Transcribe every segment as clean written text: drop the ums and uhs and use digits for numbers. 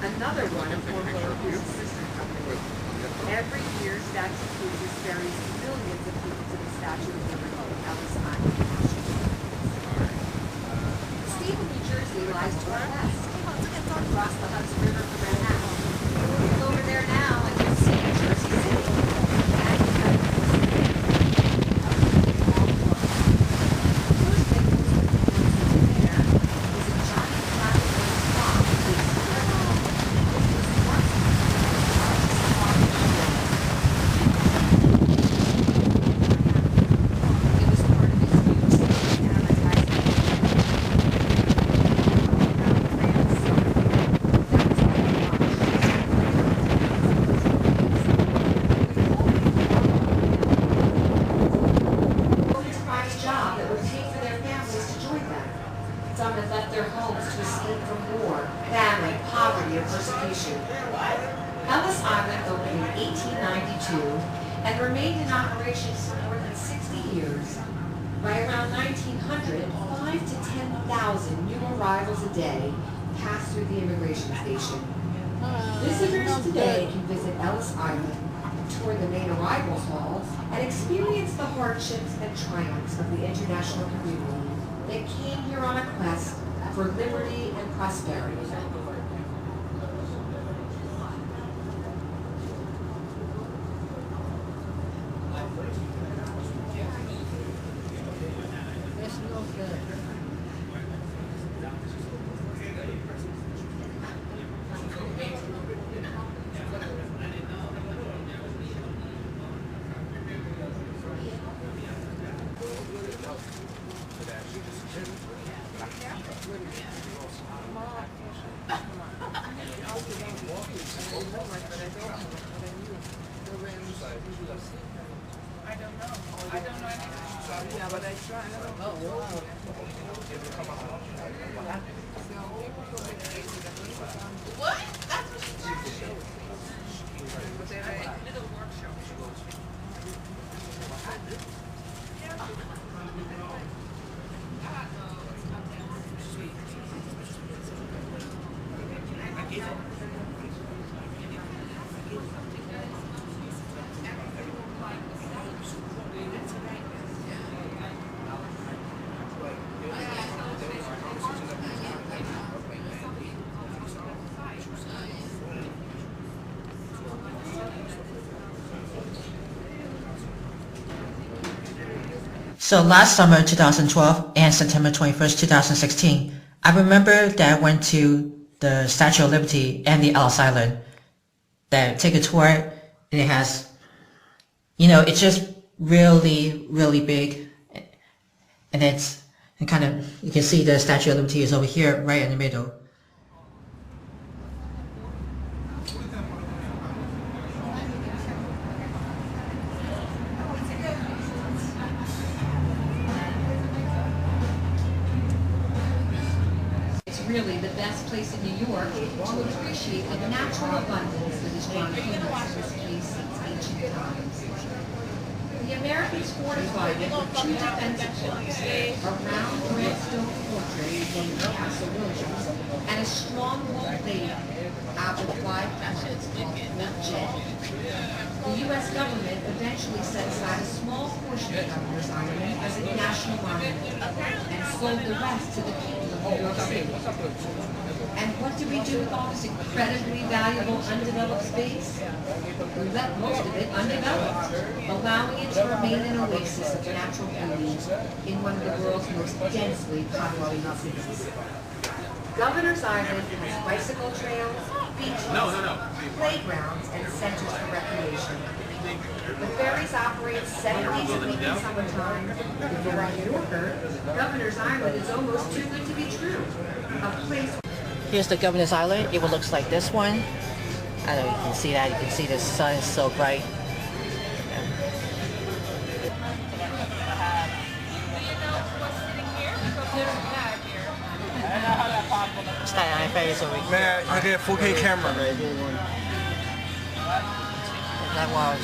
Another one of Hornblower sister company. Every year, Statue Cruises ferries millions of people to the Statue of Liberty in Ellis Island, Washington. Stephen, New Jersey lies to our west, across the Hudson River from Manhattan. Look over there now and you'll see Jersey City. Some had left their homes to escape from war, famine, poverty, and persecution. Ellis Island opened in 1892 and remained in operation for more than 60 years. By around 1900, 5,000 to 10,000 new arrivals a day passed through the immigration station. Visitors today can visit Ellis Island, tour the main arrival hall, and experience the hardships and triumphs of the international community that came here on a quest for liberty and prosperity. I don't know anything. Yeah, but I try. What? That's what she did. They did a workshop. So last summer, 2012, and September 21st, 2016, I remember that I went to the Statue of Liberty and the Ellis Island. That take a tour, and it has, it's just really, really big, and you can see the Statue of Liberty is over here, right in the middle. Really the best place in New York to appreciate the natural abundance that has grown famous in this place since ancient times. The Americans fortified it with 2 defensive forts, a round red stone fortress named Castle Williams, and a stronghold laid out with 5 points called Fort J. The U.S. government eventually set aside a small portion of Governor's Island as a national monument and sold the rest to the people of New York City. And what do we do with all this incredibly valuable undeveloped space? We left most of it undeveloped, allowing it to remain an oasis of natural beauty in one of the world's most densely populated cities. Governor's Island has bicycle trails, beaches, playgrounds, and centers for recreation. The ferries operate 7 days a week in summertime. If you're a New Yorker, Governor's Island is almost too good to be true. A place. Here's the Governor's Island. It will look like this one. I don't know if you can see that. You can see the sun is so bright. Skyline ferry is over here. Man, I get a 4K camera. That was.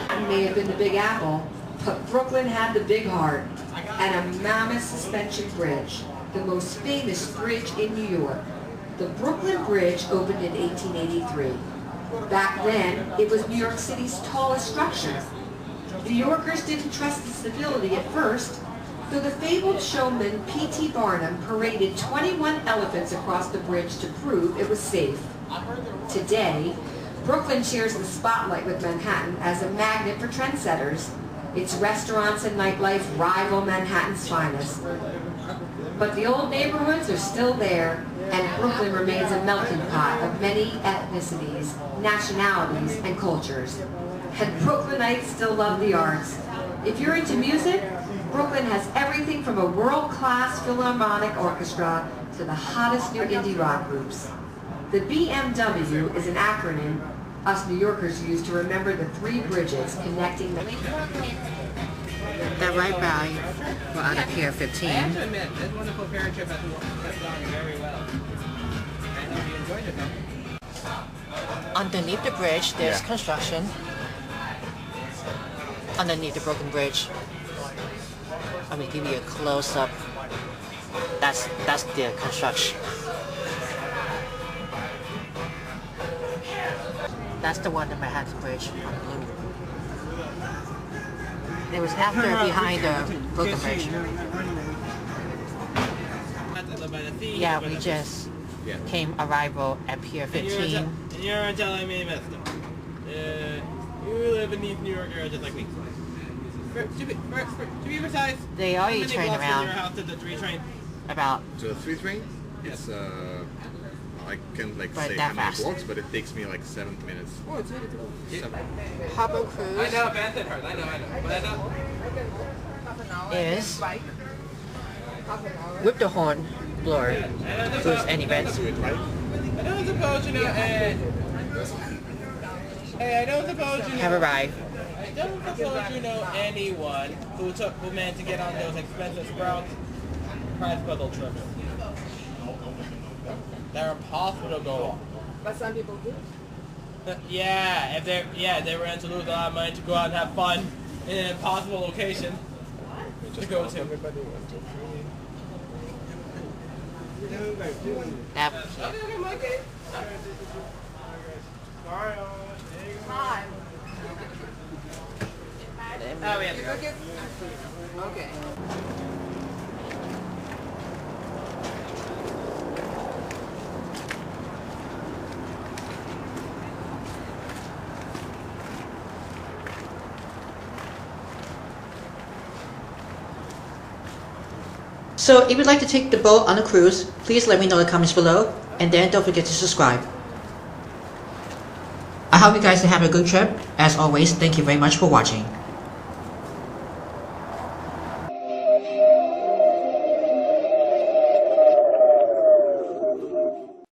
It may have been the Big Apple, but Brooklyn had the Big Heart and a mammoth suspension bridge, the most famous bridge in New York. The Brooklyn Bridge opened in 1883. Back then, it was New York City's tallest structure. New Yorkers didn't trust its stability at first, so the fabled showman P.T. Barnum paraded 21 elephants across the bridge to prove it was safe. Today, Brooklyn shares the spotlight with Manhattan as a magnet for trendsetters. Its restaurants and nightlife rival Manhattan's finest. But the old neighborhoods are still there, and Brooklyn remains a melting pot of many ethnicities, nationalities, and cultures. And Brooklynites still love the arts. If you're into music, Brooklyn has everything from a world-class philharmonic orchestra to the hottest new indie rock groups. The BMW is an acronym us New Yorkers use to remember the 3 bridges connecting the... That right by, we're out of Pier 15. I have to admit, this wonderful ferry trip has gone very well. I hope you enjoyed it though. Underneath the bridge, there's construction. Underneath the broken bridge. I'm gonna give you a close-up. That's the construction. That's the one, the Manhattan Bridge on blue. It was after behind the Brooklyn Bridge. Yeah, we just arrival at Pier 15. And you're telling me, mister, you live in East New York area just like me. To be precise, They already turn from around your house to the 3 train? about To the 3 train? It's I can't But say that how many fast. blocks, but it takes me like 7 minutes. Oh, it's really cool. 7. Harbor I Cruise know, Benson hurts. I know. But I know. is with the Hornblower cruise and events. Do it right? I don't suppose you know, hey, I don't suppose you Have know. arrived. I don't suppose you know anyone who managed to get on those expensive Sprouts prize puzzle trips. They're impossible to go on. But some people do. Yeah, if they were to lose a lot of money to go out and have fun in an impossible location to go to. That, Hi. Oh, yeah. Okay. So if you'd like to take the boat on a cruise, please let me know in the comments below, and then don't forget to subscribe. I hope you guys have a good trip. As always, thank you very much for watching.